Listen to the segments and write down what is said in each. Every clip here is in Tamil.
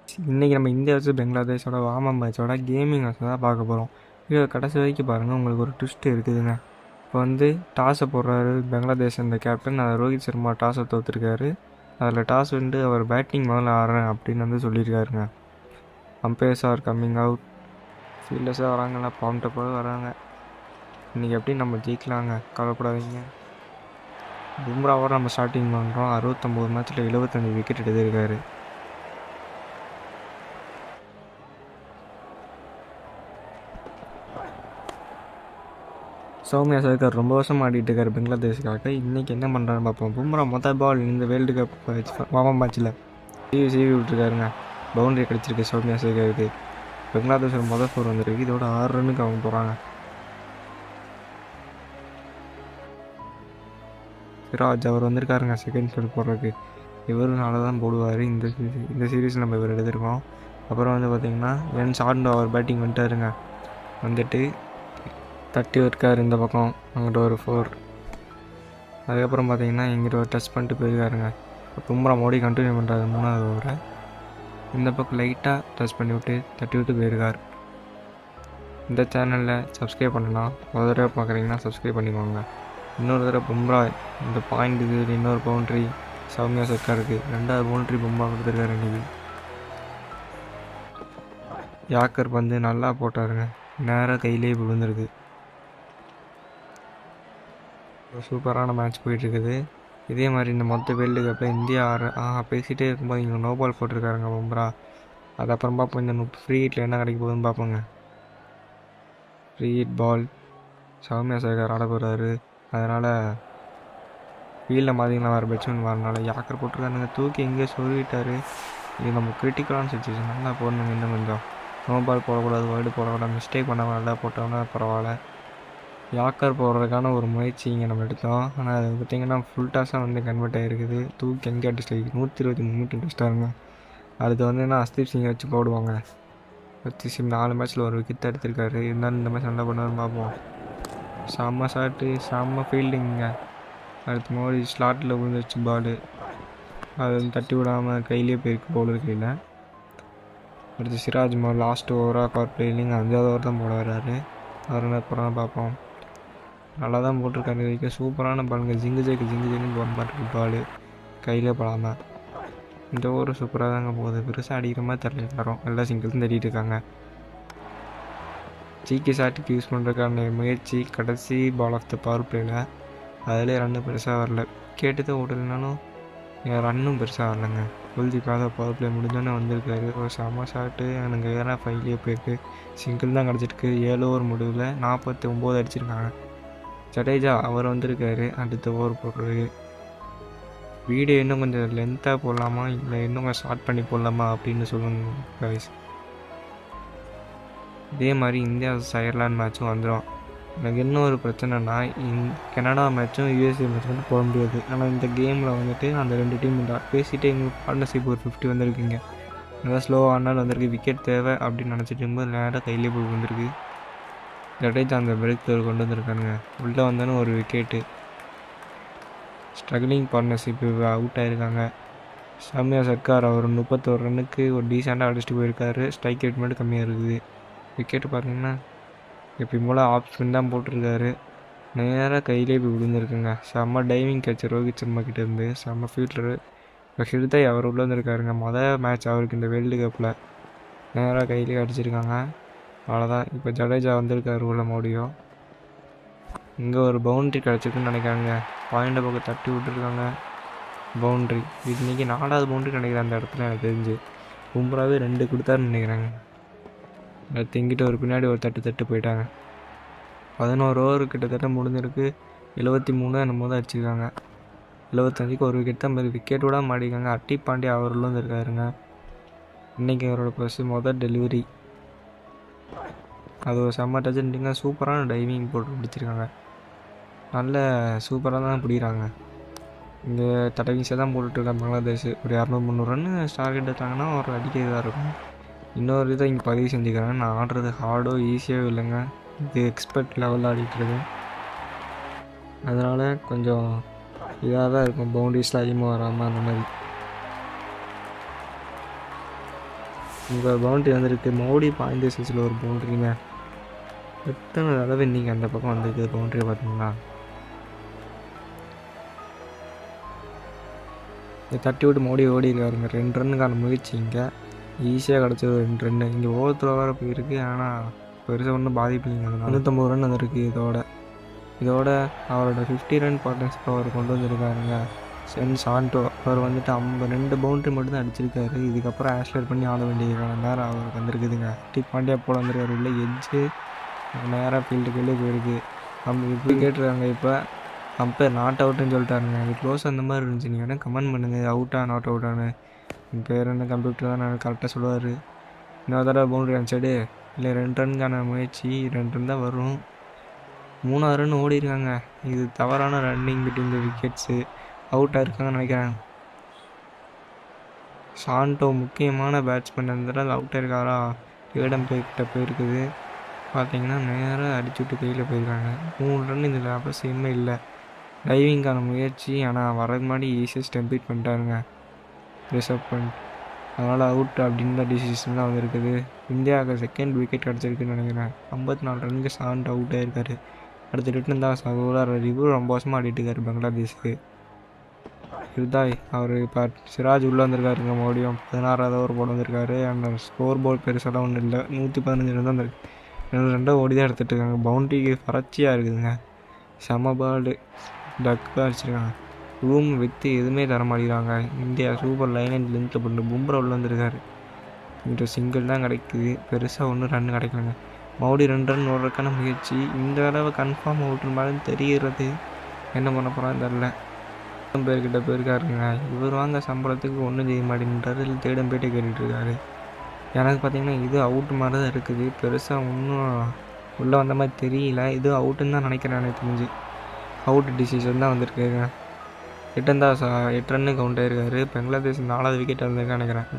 இன்றைக்கி நம்ம இந்தியா வச்சு பெங்களாதேஷோட வார்ம் மேட்சோட கேமிங் மேட்ச் தான் பார்க்க போகிறோம். வீடியோ கடைசி வரைக்கும் பாருங்கள், உங்களுக்கு ஒரு ட்விஸ்ட் இருக்குதுங்க. இப்போ வந்து டாஸை போடுறாரு பெங்களாதேஷ் இந்த கேப்டன், அதை ரோஹித் சர்மா டாஸை தோற்றுருக்காரு. அதில் டாஸ் வந்து அவர் பேட்டிங் முதல்ல ஆடுறேன் அப்படின்னு வந்து சொல்லியிருக்காருங்க. அம்பையர்ஸ் ஆர் கம்மிங் அவுட், ஃபீல்டர்ஸாக வராங்களா, பவுண்டப்போது வராங்க. இன்றைக்கி எப்படி நம்ம ஜெயிக்கலாங்க, கவலைப்படாதீங்க. பும்ராவோட நம்ம ஸ்டார்டிங் பண்ணுறோம். 69 மேட்ச்சில் 75 விக்கெட் எடுத்திருக்காரு. சௌமியா சர்க்கார் ரொம்ப வருஷம் ஆடிட்டு இருக்காரு பெங்களாதேஷுக்காக. இன்றைக்கி என்ன பண்ணுறான்னு பார்ப்போம். பும்ரா மொதல் பால் இந்த வேர்ல்டு கப் வார்ம் மேட்ச்சில் சீவி விட்டுருக்காருங்க. பவுண்டரி கிடச்சிருக்கு சௌமியா சர்க்காருக்கு. பெங்களாதேஷ் மொதல் ஸ்கோர் வந்துருக்கு. இதோட 6 ரன்னுக்கு அவங்க போகிறாங்க. சிராஜ் அவர் வந்திருக்காருங்க செகண்ட் ஸ்கோர் போடுறதுக்கு. இவருனால தான் போடுவார். இந்த சீரீஸில் நம்ம இவர் எடுத்திருக்கோம். அப்புறம் வந்து பார்த்திங்கன்னா என் சார்ண்டோ அவர் பேட்டிங் வந்துட்டாருங்க. வந்துட்டு தட்டி இருக்கார் இந்த பக்கம், அங்கிட்ட ஒரு 4. அதுக்கப்புறம் பார்த்திங்கன்னா இங்கிட்ட ஒரு டச் பண்ணிட்டு போயிருக்காருங்க. பும்ரா மோடி கண்டினியூ பண்ணுறாரு 3வது ஓவரை. இந்த பக்கம் லைட்டாக டச் பண்ணி விட்டு தட்டி விட்டு போயிருக்கார். இந்த சேனலில் சப்ஸ்கிரைப் பண்ணலாம். ஒரு தடவை பார்க்குறீங்கன்னா சப்ஸ்கிரைப் பண்ணிக்கோங்க. இன்னொரு தடவை பும்ரா இந்த பாயிண்ட் இது இன்னொரு பவுண்ட்ரி சௌமியா சர்க்காருக்கு. 2வது பவுண்ட்ரி பும்ரா கொடுத்துருக்காரு. இன்றைக்கி யாக்கர் வந்து நல்லா போட்டாருங்க, நேராக கையிலே விழுந்துருக்கு. சூப்பரான மேட்ச் போயிட்டுருக்குது. இதே மாதிரி இந்த மொத்த வேர்ல்டு கப்பில் இந்தியா பேசிகிட்டே இருக்கும்போது இங்கே நோ பால் போட்டிருக்காருங்க பும்ரா. அது அப்புறம் பார்ப்போம். இந்த ஃப்ரீ ஹிட்டில் என்ன கிடைக்க போகுதுன்னு பார்ப்போங்க. Free hit ball Soumya Sarkar ஆட போகிறாரு. அதனால் ஃபீல்டில் மாதிரிங்களா வேறு பேட்ஸ்மேன் வரனால யாக்கர் போட்டிருக்காருங்க. தூக்கி எங்கேயோ சொல்லிட்டாரு. இது நம்ம கிரிட்டிக்கலான சுச்சுவேஷன். நல்லா போடணுங்க. இன்னும் கொஞ்சம் நோ பால் போடக்கூடாது, வேர்ல்டு போடக்கூடாது. மிஸ்டேக் பண்ண நல்லா போட்டோம்னா பரவாயில்ல. யாக்கர் போடுறதுக்கான ஒரு முயற்சி இங்கே நம்ம எடுத்தோம். ஆனால் அது பார்த்திங்கன்னா ஃபுல் டாஸாக வந்து கன்வெர்ட் ஆகிருக்குது. தூக்கி எங்கே அடிச்சிட்டு 123 மீட்டர் அடிச்சிட்டாருங்க. அதுக்கு வந்து என்ன ஹர்ஷ்தீப் சிங்கை வச்சு போடுவாங்க. ஹர்ஷ்தீப் சிங் 4 மேட்ச்சில் ஒரு விக்கெட் எடுத்திருக்காரு. இருந்தாலும் இந்த மேட்ச் நல்லா பண்ணுவாருன்னு பார்ப்போம். செம்ம ஷாட்டு, செம்ம ஃபீல்டிங்க. அடுத்து மோடி ஸ்லாட்டில் விழுந்துருச்சு பால். அது வந்து தட்டி விடாமல் கையிலே போயிருக்கு பவுலர் கையில். அடுத்து சிராஜ் லாஸ்ட் ஓவராக பவர் பிளேலிங் 5வது ஓவர் தான் போட வர்றாரு. அவர் என்ன போகிறான்னு பார்ப்போம். நல்லா தான் போட்டிருக்காரு. இது வரைக்கும் சூப்பரான பாலுங்க. ஜிங்கு ஜெயின்னு போகிற மாதிரி இருக்குது பால், கையிலே படாமல். இந்த ஓவர் சூப்பராக தாங்க போகுது. பெருசாக அடிக்கிற மாதிரி தெரியல. எல்லாரும் எல்லா சிங்கிள்ஸும் தட்டிகிட்டு இருக்காங்க. ஜிகே ஷாட்டுக்கு யூஸ் பண்ணுறதுக்கான முயற்சி கடைசி பால் ஆஃப் த பவர் பிளேயில். அதிலே ரன்னு பெருசாக வரல. கேட்டுதான் ஓடலைனாலும் ரன்னும் பெருசாக வரலைங்க. குல்தீப்பாக பவர் பிளே முடிஞ்சோன்னே வந்திருக்காரு. ஒரு செம்ம ஷாட்டு. எனக்கு வேறு 5லேயே போயிருக்கு. சிங்கிள் தான் கிடச்சிருக்கு. 7 ஓவர் முடிவில் 49 அடிச்சிருக்காங்க. ஜடேஜா அவர் வந்திருக்காரு அடுத்த ஓவர் போடுறது. வீடியோ இன்னும் கொஞ்சம் லென்த்தாக போடலாமா இல்லை இன்னும் கொஞ்சம் ஷார்ட் பண்ணி போடலாமா அப்படின்னு சொல்லுங்க கைஸ். இதே மாதிரி இந்தியா அயர்லாந்து மேட்சும் வந்துடும். எனக்கு இன்னும் ஒரு பிரச்சனைனா கனடா மேட்சும் யூஎஸ்ஏ மேட்ச் வந்து போட முடியாது. ஆனால் இந்த கேமில் வந்துட்டு அந்த 2 டீம் பேசிகிட்டே எங்களுக்கு பார்ட்னர்ஷிப் ஒரு 50 வந்திருக்குங்க. நல்லா ஸ்லோவாக ஆனாலும் வந்திருக்கு. விக்கெட் தேவை அப்படின்னு நினச்சிட்டு இருக்கும்போது நேராக கையிலே போய் வந்திருக்கு. ஜடேஜா அந்த பிரேக் த்ரோ கொண்டு வந்திருக்கானுங்க. உள்ளே வந்தாலும் ஒரு விக்கெட்டு. ஸ்ட்ரகிளிங் பார்ட்னர்ஷிப் அவுட் ஆகிருக்காங்க. சௌமியா சர்க்கார் அவர் 31 ரன்னுக்கு ஒரு டீசெண்டாக அடிச்சுட்டு போயிருக்காரு. ஸ்ட்ரைக் ரேட் மட்டும் கம்மியாக இருக்குது. விக்கெட்டு பார்த்தீங்கன்னா எப்பயும் போல் ஆஃப் ஸ்பின் தான் போட்டிருக்காரு. நேராக கையிலே போய் விழுந்துருக்குங்க. செம்ம டைவிங் கேட்ச் ரோஹித் சர்மா கிட்டேருந்து. செம்ம ஃபீல்டரு. இப்போ ஹிருதய் அவர் உள்ளே வந்துருக்காருங்க. மொதல் மேட்ச் அவருக்கு இந்த வேர்ல்டு கப்பில். நேராக கையிலே அடிச்சிருக்காங்க. அவ்வளோதான். இப்போ ஜடேஜா வந்திருக்காரு உள்ள மோடியும். இங்கே ஒரு பவுண்ட்ரி கிடச்சிருக்குன்னு நினைக்கிறாங்க. பாயிண்டை பக்கம் தட்டி விட்டுருக்காங்க. பவுண்ட்ரி இன்றைக்கி 4வது பவுண்ட்ரி நினைக்கிறேன் அந்த இடத்துல. எனக்கு தெரிஞ்சு பும்ராவே 2 கொடுத்தாருன்னு நினைக்கிறாங்க. அது திங்கிட்டு ஒரு பின்னாடி ஒரு தட்டு போயிட்டாங்க. 11 ஓவர் கிட்டத்தட்ட முடிஞ்சிருக்கு. 73 என்னமோ தான் அடிச்சிருக்காங்க. 75க்கு ஒரு விக்கெட் தான் விக்கெட் விட மாட்டிருக்காங்க. அட்டி பாண்டி அவர் உள்ள வந்துருக்காருங்க. இன்றைக்கி அவரோட ஃபர்ஸ்ட் மொதல் டெலிவரி. அது ஒரு செம்ம டச்சுட்டிங்க. சூப்பரான டைவிங் போட்டு பிடிச்சிருக்காங்க. நல்ல சூப்பராக தான் பிடிக்கிறாங்க. இந்த தடவிங்ஸை தான் போட்டுட்ருக்காங்க பங்களாதேஷ். ஒரு 200-300 ரன் டார்கெட் எடுத்தாங்கன்னா ஒரு அடிக்கிறதாக இருக்கும். இன்னொரு இதை இங்கே பதிவு செஞ்சுக்கிறாங்க. நான் ஆடுறது ஹார்டோ ஈஸியாகவே இல்லைங்க. இது எக்ஸ்பர்ட் லெவலில் ஆடிட்டுருக்கேன். அதனால் கொஞ்சம் இதாக தான் இருக்கும். பவுண்டரிஸில் அதிகமாக வராமல் அந்த மாதிரி. இங்கே பவுண்ட்ரி வந்திருக்கு. மோடி பாயிண்ட் சைஸில் ஒரு பவுண்ட்ரிங்க. எத்தனை தடவை இன்றைக்கி அந்த பக்கம் வந்திருக்கு பவுண்ட்ரியை பார்த்தீங்களா? இதை தட்டி விட்டு மோடி ஓடி இருக்காருங்க. 2 ரன்னுக்கான முயற்சி இங்கே ஈஸியாக கிடச்சது. 2 ரன்னு இங்கே ஓவர்த்ரோ வேறு போயிருக்கு. ஆனால் பெருசாக ஒன்றும் பாதிப்பு இல்லைங்க. 90 ரன் வந்திருக்கு. இதோட அவரோட 50 ரன் பார்ட்னர்ஷிப் அவர் கொண்டு வந்திருக்காருங்க. சென் சாண்டோ அவர் வந்துட்டு 52 பவுண்ட்ரி மட்டும்தான் அடிச்சிருக்காரு. இதுக்கப்புறம் ஆக்சிலேட் பண்ணி ஆட வேண்டிய நேரம் அவருக்கு வந்திருக்குதுங்க. பாண்டியா போல வந்திருக்காரு. உள்ள எட்ஜு நேராக ஃபீல்டுக்குள்ளே போயிருக்கு. நம்ம இப்படி கேட்டுருக்காங்க. இப்போ அம்பேர் நாட் அவுட்டுன்னு சொல்லிட்டாருங்க. அது க்ளோஸ் அந்த மாதிரி இருந்துச்சு. நீங்கள் வேணால் கமெண்ட் பண்ணுங்கள், அவுட்டா நாட் அவுட்டானு. என் பேர் என்ன கம்ப்யூட்டர் தான் நான் கரெக்டாக சொல்லுவார். இன்னொரு தடவை பவுண்ட்ரி அடிச்சாடு இல்லை 2 ரன்னுக்கான முயற்சி. 2 ரன் தான் வரும். 3வது ரன் ஓடி இருக்காங்க. இது தவறான ரன்னிங் பிட்வீன் த விக்கெட்ஸு. அவுட்டாக இருக்காங்கன்னு நினைக்கிறேன். சாண்டோ முக்கியமான பேட்ஸ்மேன் இருந்தால் அவுட்டாக இருக்காரா? ஏடம் கிட்ட போயிருக்குது. பார்த்தீங்கன்னா நேராக அடிச்சு விட்டு கையில் போயிருக்காங்க. 3 ரன் இதில் அவசியமே இல்லை. டைவிங்கான முயற்சி, ஆனால் வரது முன்னாடி ஈஸியாக ஸ்டெம்பீட் பண்ணிட்டாருங்க ரிசர்வ் பண்ணிட்டு. அதனால் அவுட் அப்படின்ற டிசிஷன் தான் வந்துருக்குது. இந்தியாவுக்கு செகண்ட் விக்கெட் கிடச்சிருக்குன்னு நினைக்கிறேன். 54 ரன்னுக்கு சாண்ட் அவுட் ஆகிருக்காரு. அடுத்து ரிட்டன் தான் சகோதரர் ரிவ்யூ ரொம்ப வருஷமாக ஆடிட்டு இருக்காரு பங்களாதேஷுக்கு. ஹிருதாய் அவர் இப்போ சிராஜ் உள்ளே வந்திருக்காருங்க. மறுபடியும் 16வது ஓவர் போட வந்திருக்காரு. அந்த ஸ்கோர் போர்ட் பெருசெல்லாம் ஒன்றும் இல்லை. 115 ரன் தான் வந்திருக்கு. 2 ஓடி தான் எடுத்துகிட்டு இருக்காங்க. பவுண்ட்ரிக்கு வறட்சியாக இருக்குதுங்க. செம பால் டக்காக அடிச்சிருக்காங்க. ரூம் வித்து எதுவுமே தர மாட்டேங்கிறாங்க. இந்தியா சூப்பர் லைன் அண்ட் லென்த்தில் போட்டு பும்ரா உள்ள வந்திருக்காரு. இங்கிட்ட சிங்கிள் தான் கிடைக்குது. பெருசாக ஒன்றும் ரன் கிடைக்கலங்க. மறுபடியும் 2 ரன் ஓடுறதுக்கான முயற்சி. இந்த தடவை கன்ஃபார்ம் அவுட்ரு மாதிரி தெரிகிறது. என்ன பண்ண போகிறான்னு தெரில. பேர்கிட்ட போயிருக்காருங்க. இவர் வாங்க சம்பளத்துக்கு ஒன்றும் செய்ய மாட்டேங்கிறாரு. இல்லை தேடம் போயிட்டே கேட்டுட்ருக்காரு. எனக்கு பார்த்தீங்கன்னா இது அவுட் மாதிரி தான் இருக்குது. பெருசாக ஒன்றும் உள்ளே வந்த மாதிரி தெரியல. இது அவுட்டுன்னு தான் நினைக்கிறேன். எனக்கு தெரிஞ்சு அவுட் டிசிஷன் தான் வந்திருக்குங்க. ரிட்டன் தான் 8 ரன்னு கவுண்ட் ஆகிருக்காரு. பங்களாதேஷ் 4வது விக்கெட் வந்திருக்கான்னு நினைக்கிறேன்.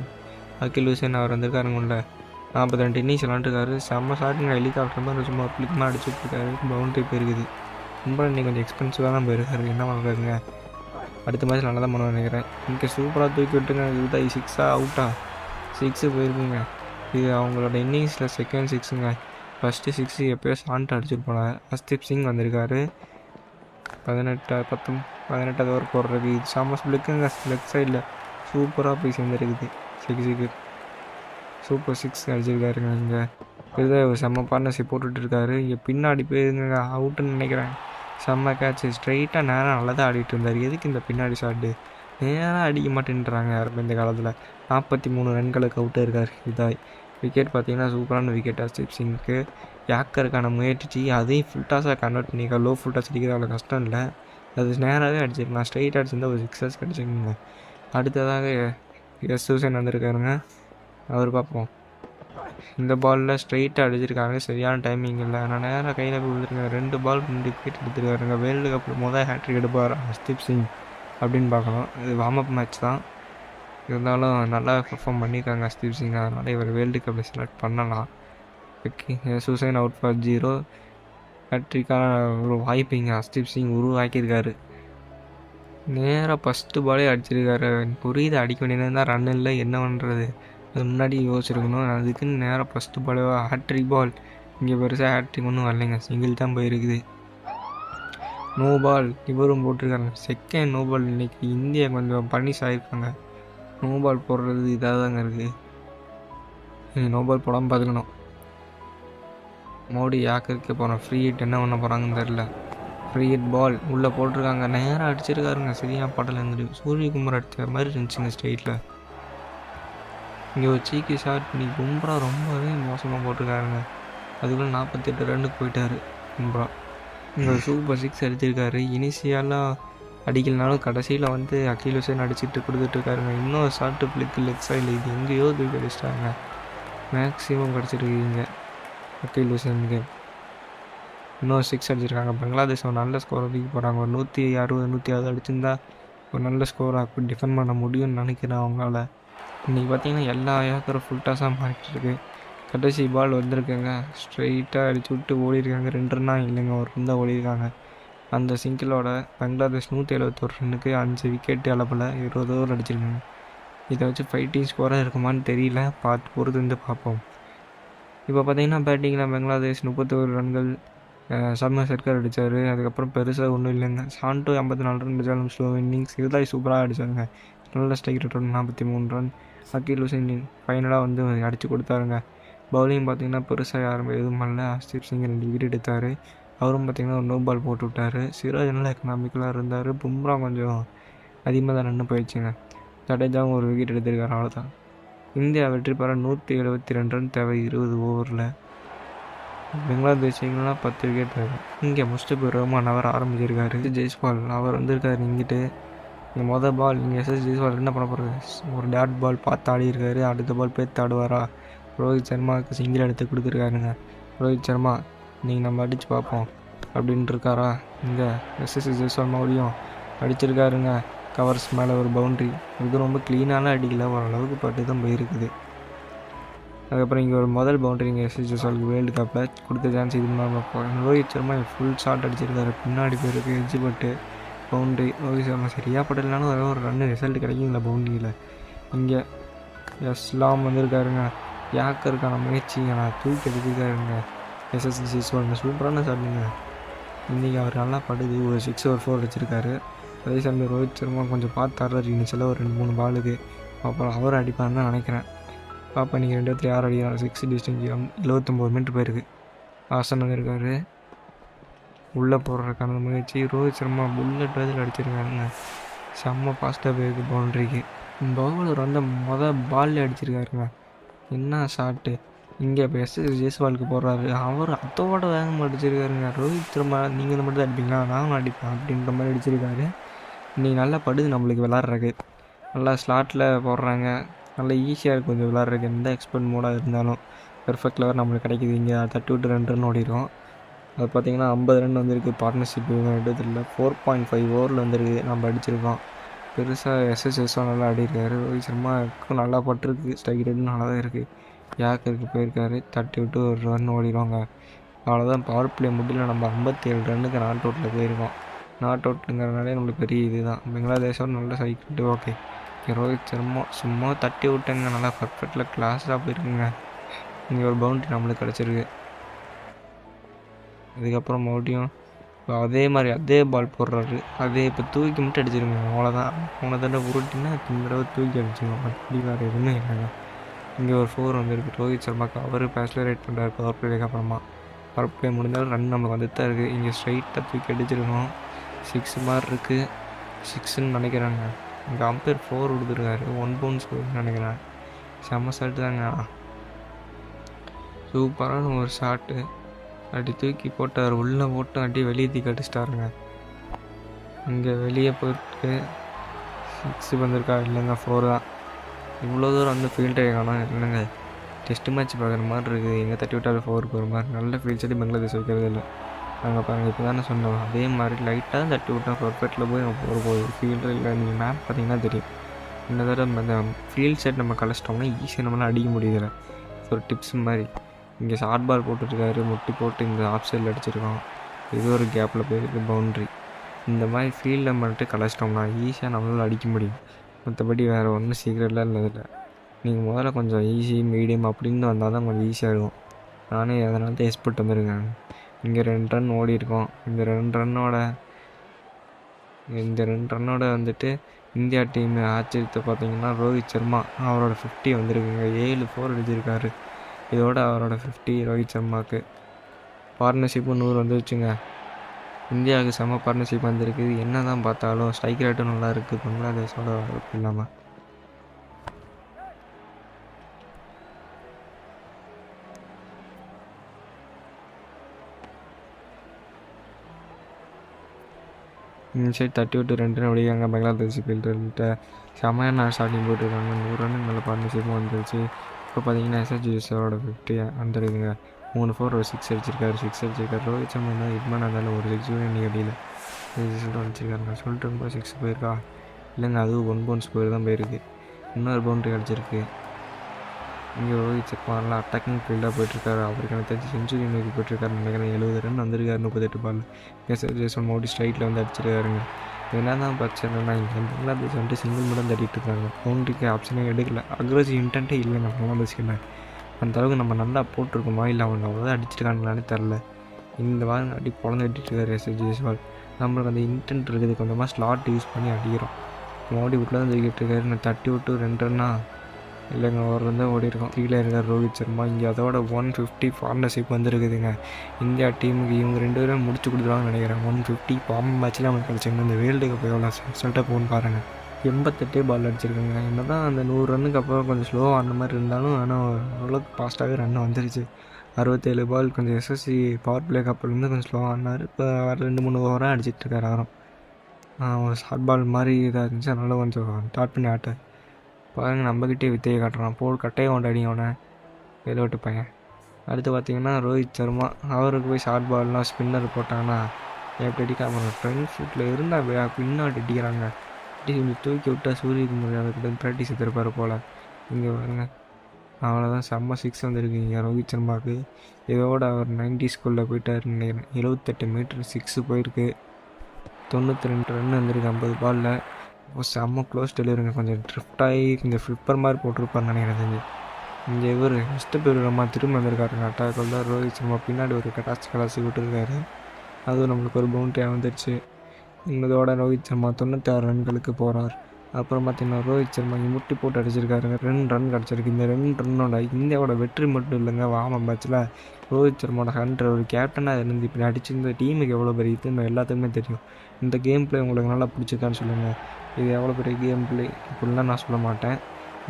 அகில் ஹுசேன் அவர் வந்திருக்காருங்க. உள்ள 42 இன்னிங்ஸ் விளாண்டுருக்காரு. செம்ம ஷாட்டுங்க. ஹெலிகாப்டர் மாதிரி சும்மா பிளிக்கமாக அடிச்சுட்ருக்காரு. பவுண்ட்ரி போயிருக்குது. ரொம்ப இன்னைக்கு கொஞ்சம் எக்ஸ்பென்சிவாக தான் போயிருக்காரு. என்ன பண்ணுறாருங்க? அடுத்த மேட்ச் நல்லா தான் பண்ணுவேன் நினைக்கிறேன். இங்கே சூப்பராக தூக்கி விட்டுங்க. இதுதான் 6 அவுட்டா 6 போயிருக்குங்க. இது அவங்களோட இன்னிங்ஸில் செகண்ட் 6ங்க. ஃபஸ்ட்டு 6 எப்போயோ சாண்ட் அடிச்சுட்டு போனார். ஹர்ஷ்தீப் சிங் வந்திருக்காரு. 18வது ஓவர் போடுறதுக்கு. இது செம்ம ஸ்பிளிக்குங்க. லெஃப்ட் சைடில் சூப்பராக போய் சேர்ந்துருக்குது. 6க்கு சூப்பர் 6 அடிச்சிருக்காருங்க. இங்கே இதுதான் ஒரு செம்ம பார்ட்னர்ஷிப் போட்டுட்ருக்காரு. இங்கே பின்னாடி போயிருங்க. அவுட்டுன்னு நினைக்கிறேன். செம்ம கேட்ச். ஸ்ட்ரைட்டாக நேராக நல்லா தான் ஆடிட்டு இருந்தார். எதுக்கு இந்த பின்னாடி ஷாட்டு? நேராக அடிக்க மாட்டேன்றாங்க யாருமே இந்த காலத்தில். 43 ரன்களுக்கு அவுட்டாக இருக்கார் இதாய். விக்கெட் பார்த்தீங்கன்னா சூப்பரான விக்கெட் ஹர்ஷ்தீப் சிங்க்கு. யாக்கருக்கான முயற்சி. அதையும் ஃபுல் டாஸாக கன்வெர்ட் பண்ணிக்க. லோ ஃபுல் டாஸ் அடிக்கிறது அவ்வளோ கஷ்டம் இல்லை. அது நேராகவே அடிச்சிருக்கலாம். ஸ்ட்ரைட் அடிச்சிருந்தால் ஒரு 6 கிடச்சிருக்குங்க. அடுத்ததாக எஸ் ஹுசேன் வந்திருக்காருங்க. அவர் பார்ப்போம். இந்த பாலில் ஸ்ட்ரைட்டாக அடிச்சிருக்காங்க. சரியான டைமிங் இல்லை. ஆனால் நேராக கையில் போய் விழுந்துருக்காங்க. 2 பால் 2 விக்கெட் எடுத்துருக்காருங்க. வேர்ல்டு கப்பில் ஹேட்ரிக் எடுப்பார் ஹர்ஷ்தீப் சிங் அப்படின்னு பார்க்கணும். இது வார்ம் அப் மேட்ச் தான். இருந்தாலும் நல்லா பெர்ஃபார்ம் பண்ணியிருக்காங்க ஹர்ஷ்தீப் சிங். அதனால் இவர் வேர்ல்டு கப்பில் செலக்ட் பண்ணலாம். Okay, Hussain out for 0. ஹேட்ரிக்கான ஒரு வாய்ப்பு இங்கே ஹர்ஷ்தீப் சிங் உருவாக்கியிருக்காரு. நேராக ஃபஸ்ட்டு பாலே அடிச்சிருக்காரு. புரியுது அடிக்க வேண்டியது தான். ரன் இல்லை, என்ன பண்ணுறது? அது முன்னாடி யோசிச்சிருக்கணும். அதுக்குன்னு நேராக ஃபஸ்ட்டு பாலே ஹேட்ரிக் பால். இங்கே பெருசாக ஹேட்ரிக் ஒன்றும் வரலைங்க. சிங்கிள் தான் போயிருக்குது. நோ பால் இவரும் போட்டிருக்காங்க. Second no ball. இன்றைக்கி இந்தியா கொஞ்சம் பனிஷ் ஆகிருக்காங்க. நோ பால் போடுறது இதாக தாங்க இருக்குது. நோ பால் போடாமல் பார்த்துக்கணும். மோடி யாக்கருக்கு போகிறோம். ஃப்ரீ ஹிட் என்ன பண்ண போகிறாங்கன்னு தெரில. ஃப்ரீ ஹிட் பால் உள்ளே போட்டிருக்காங்க. நேராக அடிச்சிருக்காருங்க. சரியாக பாட்டில் இருந்துட்டு சூரியகுமார் அடித்த மாதிரி இருந்துச்சுங்க ஸ்ட்ரெயிட்டில். இங்கே ஒரு சீக்கி ஷாட் பண்ணி பும்ரா ரொம்பவே மோசமாக போட்டிருக்காருங்க. அதுக்குள்ளே 48 ரன்னுக்கு போயிட்டார் பும்ரா. இங்கே ஒரு சூப்பர் 6 அடிச்சிருக்காரு. இனிஷியலாக அடிக்கலனாலும் கடைசியில் வந்து அகில் ஹுசேன் அடிச்சுட்டு கொடுத்துட்ருக்காருங்க. இன்னொரு ஷார்ட்டு பிளிக்கு லெக் சைடில். இது எங்கேயோ தூக்கி அடிச்சிட்டாங்க. மேக்ஸிமம் கிடச்சிருக்கீங்க அகில் ஹுசேனுக்கு. இன்னொரு 6 அடிச்சிருக்காங்க. பங்களாதேஷ் ஒரு நல்ல ஸ்கோரை தூக்கி போகிறாங்க. ஒரு 160 160 அடிச்சிருந்தா ஒரு நல்ல ஸ்கோராக டிஃபெண்ட் பண்ண முடியும்னு நினைக்கிறேன் அவங்களால. இன்றைக்கி பார்த்தீங்கன்னா எல்லா ஏக்கரும் ஃபுல் டாஸாக மாறிட்டு இருக்கு. கடைசி பால் வந்திருக்குங்க. ஸ்ட்ரைட்டாக அடிச்சு விட்டு ஓடிருக்காங்க. 2 ரன்னா இல்லைங்க, ஒரு ரன் தான் ஓடிருக்காங்க. அந்த சிங்கிளோட பங்களாதேஷ் 171 ரன்னுக்கு 5 விக்கெட்டு அளப்பில் 20 ஓவர் அடிச்சிருக்காங்க. இதை வச்சு ஃபைட்டிங் ஸ்கோராக இருக்குமான்னு தெரியல, பார்த்து பொறுத்து வந்து பார்ப்போம். இப்போ பார்த்தீங்கன்னா பேட்டிங்கில் பங்களாதேஷ் 31 ரன்கள் சம்ம சர்க்கர் அடித்தார். அதுக்கப்புறம் பெருசாக ஒன்றும் இல்லைங்க. சாண்டோ 54 ரன் அடித்தாலும் ஸ்லோ இன்னிங்ஸ். இதுதான் சூப்பராக அடித்தாங்க. நல்ல ஸ்ட்ரைக் ரேட் 43 ரன். அக்கீல் ஹுசைன் ஃபைனலாக வந்து அடித்து கொடுத்தாருங்க. பவுலிங் பார்த்திங்கன்னா பெருசாக யாரும் எதுவும் பண்ணல. ஹர்ஷ்தீப் சிங் 2 விக்கெட் எடுத்தார். அவரும் பார்த்திங்கன்னா ஒரு நோ பால் போட்டு விட்டார். சிராஜ் நல்லா எக்கனாமிக்கலாக இருந்தார். பும்ரா கொஞ்சம் அதிகமாக தான் ரன்னு போயிடுச்சுங்க. ஜடேஜாவும் ஒரு விக்கெட் எடுத்திருக்காரு. அவ்வளோதான். இந்தியா வெற்றி பெற 172 ரன் தேவை 20 ஓவரில். பங்களாதேஷிங்கெலாம் 10 விக்கெட் தேவை. இங்கே முஸ்தபிர் ரஹ்மான் அவர் ஆரம்பிச்சிருக்காரு. ஜெய்ஸ்வால் அவர் வந்திருக்காரு. இங்கிட்டு இங்கே மொதல் பால் இங்கே ஜெய்ஸ்வால் என்ன பண்ண போகிறாரு, ஒரு டாட் பால் பார்த்து ஆடிருக்காரு. அடுத்த பால் பேர்த்து ஆடுவாரா. ரோஹித் சர்மாவுக்கு சிங்கிள் எடுத்து கொடுத்துருக்காருங்க. ரோஹித் சர்மா நீங்கள் நம்ம அடித்து பார்ப்போம் அப்படின்ட்டு இருக்காரா. இங்கே ஜெய்ஸ்வால் மறுபடியும் அடிச்சிருக்காருங்க. கவர்ஸ் மேலே ஒரு பவுண்ட்ரி. இது ரொம்ப க்ளீனாலாம் அடிக்கல, ஓரளவுக்கு பட்டு தான் போயிருக்குது. அதுக்கப்புறம் இங்கே ஒரு முதல் பவுண்ட்ரி இங்கே ஜெய்ஸ்வாலுக்கு வேர்ல்டு கப்பில் கொடுத்த சான்ஸ் இது மாதிரி. ரோஹித் சர்மா ஃபுல் ஷாட் அடிச்சிருக்காரு. பின்னாடி பேருக்கு எஜ்ஜு பட்டு பவுண்ட்ரி. ரோஹித் சர்மா சரியாக படலைனாலும் ஒரு ரன் ரிசல்ட் கிடைக்குங்களா பவுண்ட்ரியில். இங்கே எஸ்லாம் வந்திருக்காருங்க. யாக்கருக்கான முயற்சிங்க நான் தூக்கி எடுத்துருக்காருங்க. ஜெய்ஸ்வாலுங்க சூப்பரான ஷாட்டுங்க. இன்றைக்கி அவர் நல்லா படுது. ஒரு 6 ஒரு 4 அடிச்சிருக்காரு. அதே சமயம் ரோஹித் சர்மா கொஞ்சம் பார்த்து ஆடுறாரு இனிஷியலாக ஒரு 2-3 பாலுக்கு. அப்புறம் அவர் அடிப்பார்னு தான் நினைக்கிறேன். பாப்பா நீங்கள் 2 இடத்துல யார் அடிக்கிறாங்க. 6 டிஸ்டன்ஸ் 79 மீட்டர் போயிருக்கு. ஆசன் வந்திருக்காரு. உள்ளே போடுறதுக்கான முயற்சி. ரோஹித் சர்மா புல்லட் வேதில் அடிச்சிருக்காருங்க. செம்ம ஃபாஸ்ட்டாக போயிருக்கு பவுண்ட்ரிக்கு. பவுலர் வந்து மொதல் பால்லே அடிச்சிருக்காருங்க. என்ன ஷாட்டு. இங்கே இப்போ ஜெய்ஸ்வாலுக்கு போடுறாரு. அவர் அதோட வேகமாக அடிச்சிருக்காருங்க. ரோஹித் சர்மா நீங்கள் இந்த மட்டும் தான் அடிப்பீங்களா, நானும் அடிப்பேன் அப்படின்ற மாதிரி அடிச்சிருக்காரு. இன்றைக்கி நல்லா படுது நம்மளுக்கு விளாட்றக்கு. நல்லா ஸ்லாட்டில் போடுறாங்க. நல்லா ஈஸியாக இருக்குது கொஞ்சம் விளாட்றதுக்கு. எந்த எக்ஸ்பர்ட் மோடாக இருந்தாலும் பெர்ஃபெக்ட் லெவல் நம்மளுக்கு கிடைக்கிது. இங்கே 32 ரன் ஓடிடும். அது பார்த்திங்கன்னா 50 ரன் வந்திருக்கு. பார்ட்னர்ஷிப் எடுத்ததில்ல. 4.5 ஓவரில் வந்துருக்கு. நம்ம அடிச்சிருக்கோம். பெருசாக ஜெய்ஸ்வால் நல்லா ஆடிருக்காரு. ரோஹித் சர்மாவுக்கும் நல்லா பட்டிருக்கு. ஸ்ட்ரைக் ரேட்டும் நல்லா தான் இருக்குது. யாக்கருக்கு போயிருக்காரு. தட்டி விட்டு ஒரு ரன் ஓடிடுவாங்க. அவ்வளோதான். பவர் பிளே முடியல. நம்ம 57 ரன்னுக்கு நாட் அவுட்டில் போயிருக்கோம். நாட் அவுட்டுங்கிறனாலே நம்மளுக்கு பெரிய இது தான். பங்களாதேஷோட நல்ல சைக்கிட்டு. ஓகே, ரோஹித் சர்மா சும்மா தட்டி விட்டேங்க. நல்லா பர்ஃபெக்டில் கிளாஸாக போயிருக்குங்க. இங்கே ஒரு பவுண்ட்ரி நம்மளுக்கு கிடச்சிருக்கு. அதுக்கப்புறம் மறுபடியும் அதே மாதிரி அதே பால் போடுறாரு. அதே இப்போ தூக்கி மட்டும் அடிச்சிருங்க. அவ்வளோதான். போன தடவை உருட்டினா இந்த தடவை தூக்கி அடிச்சிருக்கோம். அப்படி வேறு எதுவுமே இல்லைங்க. இங்கே ஒரு 4 வந்துருக்கு ரோஹித் சர்மாவுக்கு. அவர் பேஸ்லரேட் பண்ணுறாரு பவர் பிளேக்கு அப்புறமா. பவர் பிளே முடிஞ்சாலும் ரன் நமக்கு வந்துட்டு தான் இருக்குது. இங்கே ஸ்ட்ரைட்டாக தூக்கி அடிச்சிருக்கோம். 6 மாதிரி இருக்குது. 6ன்னு நினைக்கிறாங்க. இங்கே அம்பேர் 4 கொடுத்துருக்காரு. 1 பவுன்ஸ் நினைக்கிறேன். செம்ம ஷாட்டு தாங்க. சூப்பரான ஒரு ஷாட்டு. அப்படி தூக்கி போட்டார். உள்ளே போட்டு அடி வெளியே தூக்கி அடிச்சிட்டாருங்க. இங்கே வெளியே போயிட்டு 6 வந்திருக்கா இல்லைங்க 4 தான். இவ்வளோ தூரம் வந்து ஃபீல்டே காணும். இல்லைங்க டெஸ்ட் மேட்ச் பார்க்குற மாதிரி இருக்குது. எங்கே தட்டி விட்டாலும் 4 ஒரு மாதிரி நல்ல ஃபீல்ட் சைடு பங்களாதேஷ் வைக்கிறது இல்லை. நாங்கள் பாருங்கள் இப்போ தானே சொன்னோம். அதே மாதிரி லைட்டாக தான் தட்டி விட்டோம். பர்ஃபெக்டில் போய் நம்ம போகுது. ஃபீல்டர் இல்லை. நீங்கள் மேப் பார்த்தீங்கன்னா தெரியும். இந்த தடவை அந்த ஃபீல்ட் சைட் நம்ம கழிச்சிட்டோம்னா ஈஸியாக நம்மளால் அடிக்க முடியுதில்ல. ஒரு டிப்ஸ் மாதிரி. இங்கே ஷார்ட் பால் போட்டுருக்காரு. முட்டி போட்டு இந்த ஆஃப் சைடில் அடிச்சிருக்கோம். இது ஒரு கேப்பில் போயிருக்கு பவுண்ட்ரி. இந்த மாதிரி ஃபீல்டில் மட்டும் கழிச்சிட்டோம்னா ஈஸியாக நம்மளால் அடிக்க முடியும். மற்றபடி வேறு ஒன்றும் சீக்கிரட்லாம் இல்லை. நீங்கள் முதல்ல கொஞ்சம் ஈஸி மீடியம் அப்படின்னு வந்தால் தான் கொஞ்சம் ஈஸியாக இருக்கும். நானே அதனால தான் எக்ஸ்பெக்ட் வந்துருக்கேன். இங்கே 2 ரன் ஓடி இருக்கோம். இந்த 2 ரன்னோட வந்துட்டு இந்தியா டீம் ஆச்சரியத்தை பார்த்தீங்கன்னா ரோஹித் சர்மா அவரோட 50 வந்திருக்குங்க. 7 4 அடிச்சிருக்காரு. இதோட அவரோட 50 ரோஹித் சர்மாவுக்கு. பார்ட்னர்ஷிப்பும் 100 வந்துருச்சுங்க. இந்தியாவுக்கு செம்ம பார்ட்னர்ஷிப் வந்திருக்கு. என்ன தான் பார்த்தாலும் ஸ்ட்ரைக் ரேட்டும் நல்லா இருக்குது பங்களாதேஷோட அளவுக்கு இல்லாமல். சைட் தட்டி விட்டு 2 ரன் அடிக்காங்க பங்களாதேஷ் ஃபீல்டர்கிட்ட. செம்மையான ஸ்டார்டிங் போட்டுருக்காங்க. 100 ரன்னு நல்ல பார்ட்னர்ஷிப்பும் வந்துருச்சு. இப்போ பார்த்தீங்கன்னா ஜெய்ஸ்வாலோட 50 வந்துருக்குங்க. 3 4 ஒரு 6 அடிச்சிருக்காரு. ரோஹித் சர்மா இருந்தால் ஹிட்மேன் இருந்தாலும் ஒரு 6 இன்னைக்கு அடியில் சொல்லிட்டு அடிச்சிருக்காருங்க. சொல்லிட்டு இருக்கும்போது 6 போயிருக்கா இல்லைங்க. அதுவும் 1 பவுன்ஸ் போயிரு தான் போயிருக்கு. இன்னொரு பவுண்ட்ரி அடிச்சிருக்கு. இங்கே ரோஹித் சர்மா நல்லா அட்டாக்கிங் ஃபீல்டாக போயிட்டுருக்காரு. அவருக்கு எனக்கு தெரிஞ்சு செஞ்சுரி நோக்கி போயிட்டுருக்காரு நினைக்கிறேன். 70 ரன் வந்திருக்காரு 38 பால். ஜெய்ஸ்வால் மறுபடியும் ஸ்ட்ரைட்டில் வந்து அடிச்சிருக்காருங்க. என்ன தான் பிரச்சனைனா இங்கே பங்களாதேஷ் வந்துட்டு சிங்கிள் மட்டும் தட்டிட்டு இருக்காங்க. பவுண்டரிக்கு ஆப்ஷனே எடுக்கல. அக்ரெசிவ் இன்டென்ட்டே இல்லைங்க பங்களாதேஷ்கிட்ட. அந்த அளவுக்கு நம்ம நல்லா போட்டிருக்கோமா இல்லை அவங்க அவ்வளோதான் அடிச்சிருக்காங்களான்னு தெரில. இந்த வாரம் அடி பொழந்து கட்டிட்டு இருக்காரு எஸ்எஸ் ஜெய்ஸ்வால். நம்மளுக்கு அந்த இன்டென்ட் இருக்குது, கொஞ்சமாக ஸ்லாட் யூஸ் பண்ணி அடிக்கிறோம். மோடி வீட்டில் தான் தூக்கிட்டு இருக்காரு. நான் தட்டி விட்டு 2 ரன்னா இல்லைங்க ஒரு ரன் தான் ஓடி இருக்கோம். கீழே இருக்கார் ரோஹித் சர்மா. இங்கே அதோட 150 பார்ட்னர்ஷிப் வந்துருக்குதுங்க இந்தியா டீமுக்கு. இவங்க 2 பேரும் முடிச்சு கொடுத்துருவாங்கன்னு நினைக்கிறேன். 150 பாம்பு மேட்ச்லேயே அவனுக்கு கிடச்சிங்க. இந்த வேர்ல்டு கப் எவ்வளோ ரிசல்ட்டாக போகணுன்னு பாருங்கள். 88 பால் அடிச்சிருக்காங்க. என்ன தான் அந்த 100 ரன்னுக்கு அப்புறம் கொஞ்சம் ஸ்லோவாக அந்த மாதிரி இருந்தாலும் ஆனால் ஓரளவுக்கு ஃபாஸ்ட்டாகவே ரன் வந்துருச்சு. 67 பால். கொஞ்சம் எஸ்எஸ்சி பவர் பிளேக்கு அப்புறம்லேருந்து கொஞ்சம் ஸ்லோவாக ஆனார். இப்போ 2-3 ஓவராக அடிச்சிட்ருக்காரு அவரும். ஒரு ஷார்ட் பால் மாதிரி இதாக இருந்துச்சு, அதனால கொஞ்சம் ஸ்டார்ட் பண்ணி ஆட்டார். பாருங்க நம்மக்கிட்டே வித்தையை காட்டுறான். கட்டையை கொண்டாடி அவனை விட்டு பையன். அடுத்து பார்த்தீங்கன்னா ரோஹித் சர்மா. அவருக்கு போய் ஷார்ட் பால்லாம் ஸ்பின்னர் போட்டாங்கன்னா எப்படி அடிக்காம ஃப்ரண்ட் ஃபுட்டில் இருந்தால் பின்னாடி அடிக்கிறாங்க. கொஞ்சம் தூக்கி விட்டா சூரியகுமார் அதுக்கிட்ட ப்ராக்டிஸ் எடுத்துருப்பாரு போல். இங்கே பாருங்க அவ்வளோதான், செம்ம 6 வந்துருக்கு இங்கே ரோஹித் சர்மாவுக்கு. இதோட அவர் 90 ஸ்கூலில் போயிட்டாருன்னு நினைக்கிறேன். 78 மீட்டர் 6 போயிருக்கு. 92 ரன் வந்திருக்கு 50 பாலில். செம்ம க்ளோஸ் டெலிவரிங்க. கொஞ்சம் ட்ரிஃப்டாகி கொஞ்சம் ஃப்ளிப்பர் மாதிரி போட்டிருப்பாருன்னு நினைக்கிறேன். இங்கே இவர் ஃபஸ்ட்டு பேர் நம்ம திரும்ப வந்திருக்காருங்க. அட்டாக்கில் தான் ரோஹித் சர்மா பின்னாடி ஒரு கலாசி விட்டுருக்காரு. அதுவும் நம்மளுக்கு ஒரு பவுண்டரியாக வந்துடுச்சு. இதோட ரோஹித் சர்மா 96 ரன்களுக்கு போகிறார். அப்புறம் பார்த்திங்கன்னா ரோஹித் சர்மா இங்கே முட்டி போட்டு அடிச்சிருக்காருங்க. 2 ரன் கிடச்சிருக்கு. இந்த 2 ரன்னோட இந்தியாவோட வெற்றி மட்டும் இல்லைங்க. வாம மேட்ச்சில் ரோஹித் சர்மாவோட 100 ஒரு கேப்டனாக இருந்து இப்படி அடிச்சிருந்த டீமுக்கு எவ்வளோ பெரிய இதுன்னு எல்லாத்துக்குமே தெரியும். இந்த கேம் பிளே உங்களுக்கு நல்லா பிடிச்சிருக்கான்னு சொல்லுங்கள். இது எவ்வளோ பெரிய கேம் பிளே இப்படிலாம் நான் சொல்ல மாட்டேன்.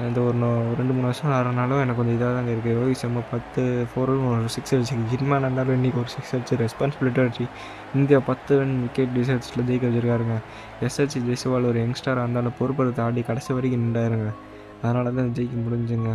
இந்த ஒரு 2-3 வருஷம் ஆகிறனாலும் எனக்கு கொஞ்சம் இதாக தாங்க இருக்குது. ரோஹித் சர்மா 10 4 ஒரு 6 அடிச்சு ஹிட்மேன் இருந்தாலும் இன்றைக்கி ஒரு 6 அடிச்சு ரெஸ்பான்சிபிலிட்டி அடிச்சு இந்தியா 10 ரன் விக்கெட் டிசைட்ஸில் ஜெயிக்க வச்சுருக்காருங்க. எஸ்எஸ் ஜெய்ஸ்வால் ஒரு யங்ஸ்டராக இருந்தாலும் பொறுப்படுத்த ஆடி கடைசி வரைக்கும் நின்றாருங்க. அதனால தான் ஜெயிக்க முடிஞ்சுங்க.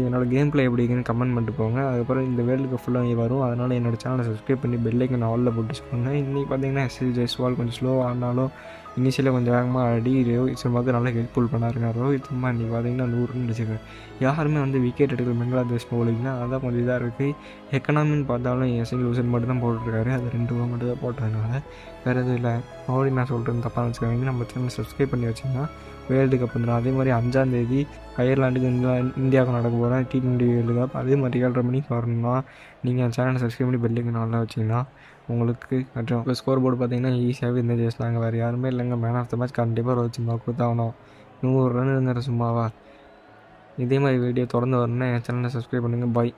என்னோடய கேம் பிளே எப்படி இருக்குன்னு கமெண்ட் பண்ணிட்டு போங்க. அதுக்கப்புறம் இந்த வேர்ல்டு கப் ஃபுல்லாக வரும். அதனால் என்னோடய சேனலை சப்ஸ்கிரைப் பண்ணி பெல்லைக்கன் ஆலில் போட்டு வச்சுக்கோங்க. இன்றைக்கி பார்த்தீங்கன்னா எஸ்எஸ் ஜெய்ஸ்வால் கொஞ்சம் ஸ்லோவாக ஆனாலும் இனிஷியலாக கொஞ்சம் வேகமாக ஆடி ரோஹித் சர்மாவுக்கு நல்லா ஹெல்ப்ஃபுல் பண்ணாருங்க. ரோஹித் சர்மா இன்றைக்கி பார்த்தீங்கன்னா 100 ரன் அடிச்சிருக்காரு. யாருமே விக்கெட் எடுக்கிற பங்களாதேஷ் போலிங்கன்னா அதான் கொஞ்சம் இதாக இருக்குது. எக்கனாமின்னு பார்த்தாலும் எஸ்எல் லூசன் மட்டும் தான் போட்டுருக்காரு. அது 2 ஓவர் மட்டும் தான் போட்டதுனால வேறு எதுவும் இல்லை. மறுபடியும் நான் சொல்கிறேன் தப்பாக வச்சுக்காங்க. நம்ம சேனல் சப்ஸ்கிரைப் பண்ணி வச்சிங்கன்னா வேர்ல்டு கப் வந்துடும். அதே மாதிரி 5ஆம் தேதி அயர்லாண்டுக்கு இந்தியாவுக்கு நடக்க போகிறேன் T20 வேர்ல்டு கப். அதே மாதிரி 7:30 மணிக்கு வரணும்னா நீங்கள் சேனலை சப்ஸ்கிரைப் பண்ணி பெல்லுக்கு நல்லா வச்சிங்கன்னா உங்களுக்கு கொஞ்சம் இப்போ ஸ்கோர் போர்டு பார்த்தீங்கன்னா ஈஸியாகவே இந்த ஜெயிச்சிட்டாங்க. வேறு யாருமே இல்லைங்க. மேன் ஆஃப் த மேட்ச் கண்டிப்பாக ரோஹித் சர்மா கொடுத்தாகணும். 100 ரன் இருந்துற சும்மாவா. இதே மாதிரி வீடியோ தொடர்ந்து வரணுன்னா என் சேனலை சப்ஸ்கிரைப் பண்ணுங்கள். பாய்.